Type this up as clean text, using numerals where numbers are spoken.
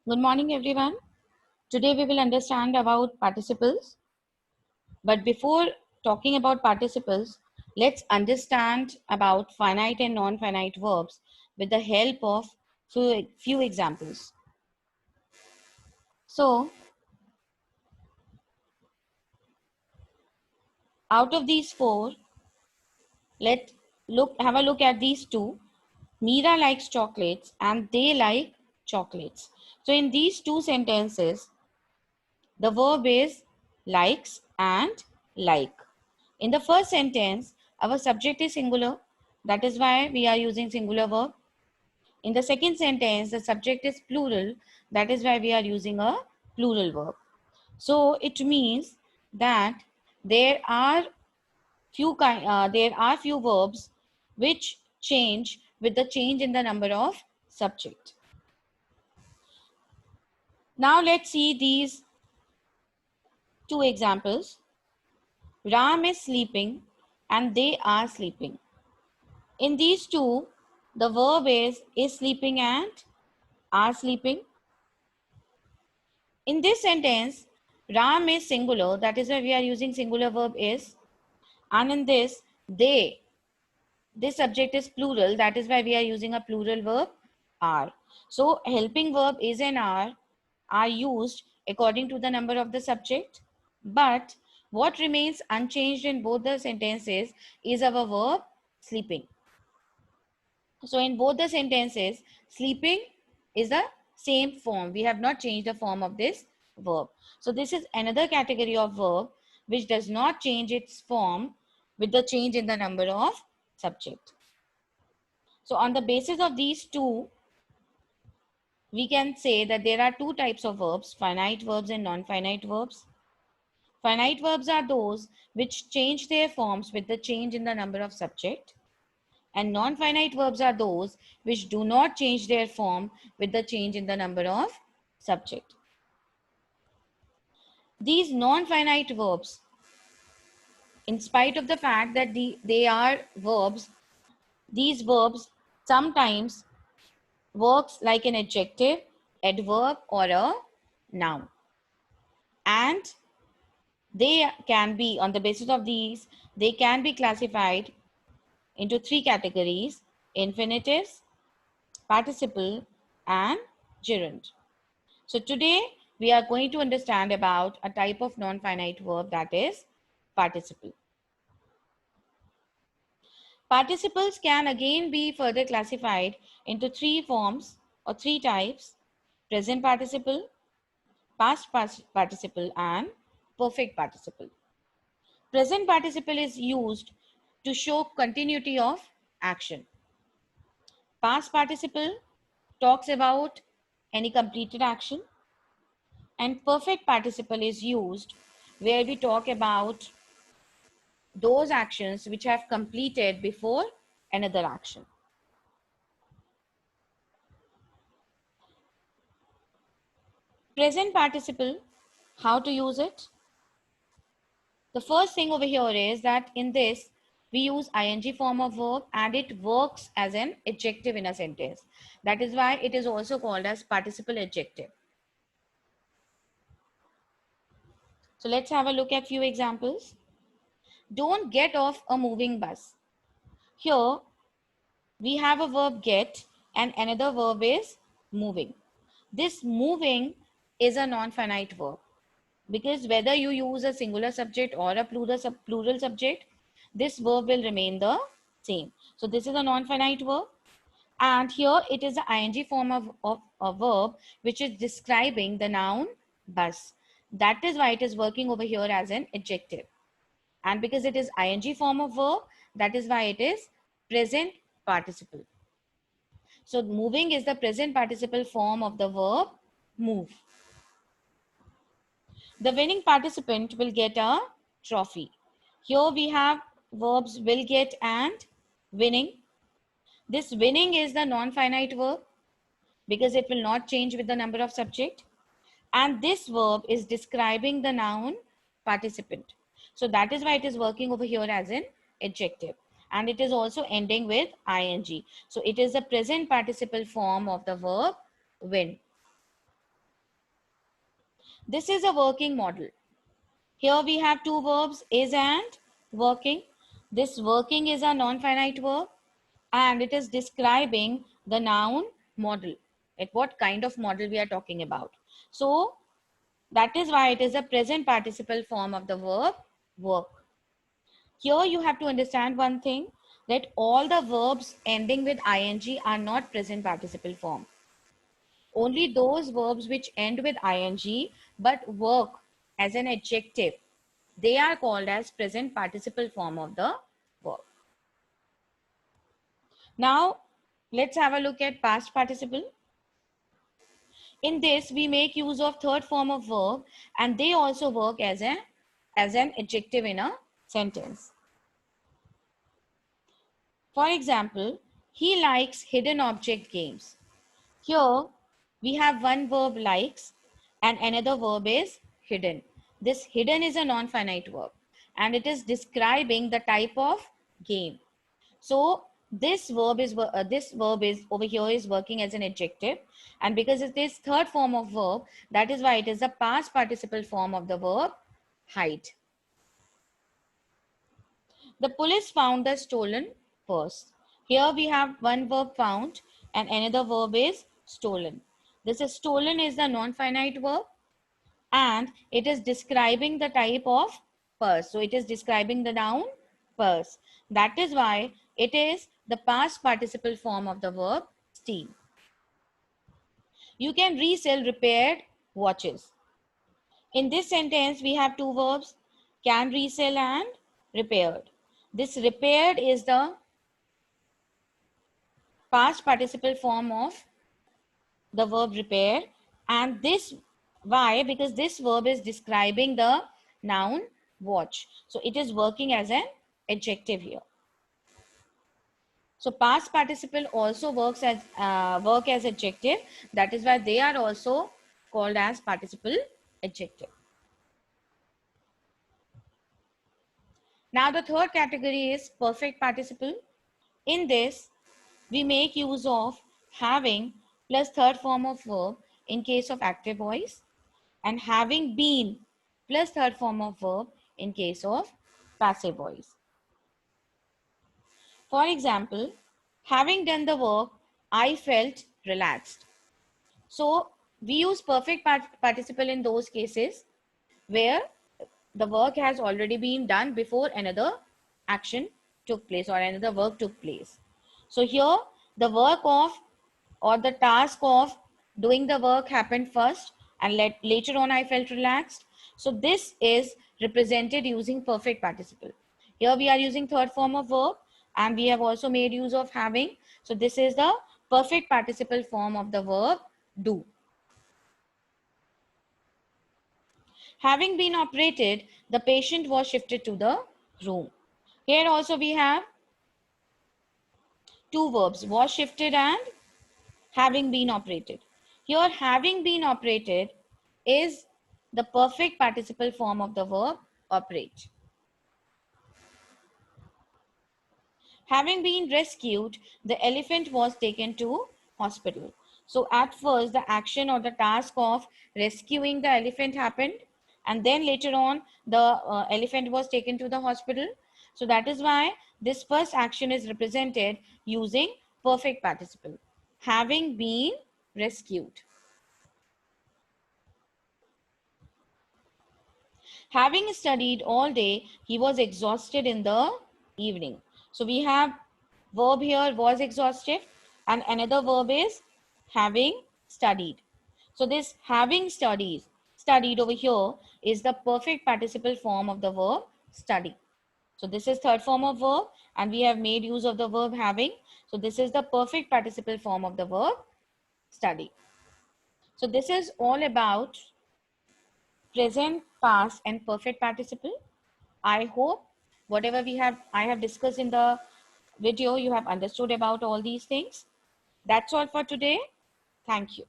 Good morning, everyone. Today we will understand about participles. But before talking about participles, let's understand about finite and non-finite verbs with the help of few examples. So, out of these four, let's have a look at these two. Meera likes chocolates and they like chocolates. So, in these two sentences, the verb is likes and like. In the first sentence, our subject is singular. That is why we are using singular verb. In the second sentence, the subject is plural. That is why we are using a plural verb. So it means that there are few verbs which change with the change in the number of subject. Now let's see these two examples. Ram is sleeping and they are sleeping. In these two, the verb is sleeping and are sleeping. In this sentence, Ram is singular. That is why we are using singular verb is. And in this, this subject is plural. That is why we are using a plural verb are. So helping verb is and are used according to the number of the subject. But what remains unchanged in both the sentences is our verb sleeping. So in both the sentences, sleeping is the same form. We have not changed the form of this verb. So this is another category of verb which does not change its form with the change in the number of subject. So on the basis of these two, we can say that there are two types of verbs, finite verbs and non-finite verbs. Finite verbs are those which change their forms with the change in the number of subject. And non-finite verbs are those which do not change their form with the change in the number of subject. These non-finite verbs, in spite of the fact that they are verbs, these verbs sometimes works like an adjective, adverb or a noun. And they can be, on the basis of these, they can be classified into three categories: infinitives, participle and gerund. So today we are going to understand about a type of non-finite verb, that is participle. Participles can again be further classified into three forms or three types: present participle, past participle and perfect participle. Present participle is used to show continuity of action. Past participle talks about any completed action, and perfect participle is used where we talk about those actions which have completed before another action. Present participle, how to use it? The first thing over here is that in this we use ing form of verb and it works as an adjective in a sentence. That is why it is also called as participle adjective. So let's have a look at few examples. Don't get off a moving bus. Here we have a verb get and another verb is moving. This moving is a non-finite verb because whether you use a singular subject or a plural subject, this verb will remain the same. So this is a non-finite verb, and here it is the ing form of a verb which is describing the noun bus. That is why it is working over here as an adjective. And because it is ing form of verb, that is why it is present participle. So moving is the present participle form of the verb move. The winning participant will get a trophy. Here we have verbs will get and winning. This winning is the non-finite verb because it will not change with the number of subject. And this verb is describing the noun participant. So that is why it is working over here as an adjective. And it is also ending with ing. So it is the present participle form of the verb win. This is a working model. Here we have two verbs, is and working. This working is a non-finite verb and it is describing the noun model. At what kind of model we are talking about. So that is why it is a present participle form of the verb work. Here you have to understand one thing, that all the verbs ending with ing are not present participle form. Only those verbs which end with ing but work as an adjective, they are called as present participle form of the verb. Now, let's have a look at past participle. In this, we make use of third form of verb and they also work as an adjective in a sentence. For example, he likes hidden object games. Here, we have one verb likes and another verb is hidden. This hidden is a non-finite verb and it is describing the type of game. So this verb is over here is working as an adjective, and because it is third form of verb, that is why it is the past participle form of the verb hide. The police found the stolen purse. Here we have one verb found and another verb is stolen. This is stolen is the non-finite verb and it is describing the type of purse. So it is describing the noun purse. That is why it is the past participle form of the verb steal. You can resell repaired watches. In this sentence, we have two verbs, can resell and repaired. This repaired is the past participle form of the verb repair, and this why, because this verb is describing the noun watch, so it is working as an adjective here. So past participle also works as work as adjective, that is why they are also called as participle adjective. Now the third category is perfect participle. In this, we make use of having plus third form of verb in case of active voice and having been plus third form of verb in case of passive voice. For example, having done the work, I felt relaxed. So we use perfect participle in those cases where the work has already been done before another action took place or another work took place. So here the work of or the task of doing the work happened first and later on I felt relaxed. So this is represented using perfect participle. Here we are using third form of verb and we have also made use of having. So this is the perfect participle form of the verb do. Having been operated, the patient was shifted to the room. Here also we have two verbs, was shifted and having been operated. Here having been operated is the perfect participle form of the verb operate. Having been rescued, the elephant was taken to hospital. So at first the action or the task of rescuing the elephant happened and then later on the elephant was taken to the hospital. So that is why this first action is represented using perfect participle. Having been rescued. Having studied all day, he was exhausted in the evening. So we have verb here was exhausted and another verb is having studied. So this having studied over here is the perfect participle form of the verb study. So this is third form of verb and we have made use of the verb having. So this is the perfect participle form of the verb study. So this is all about present, past and perfect participle. I hope whatever I have discussed in the video, you have understood about all these things. That's all for today. Thank you.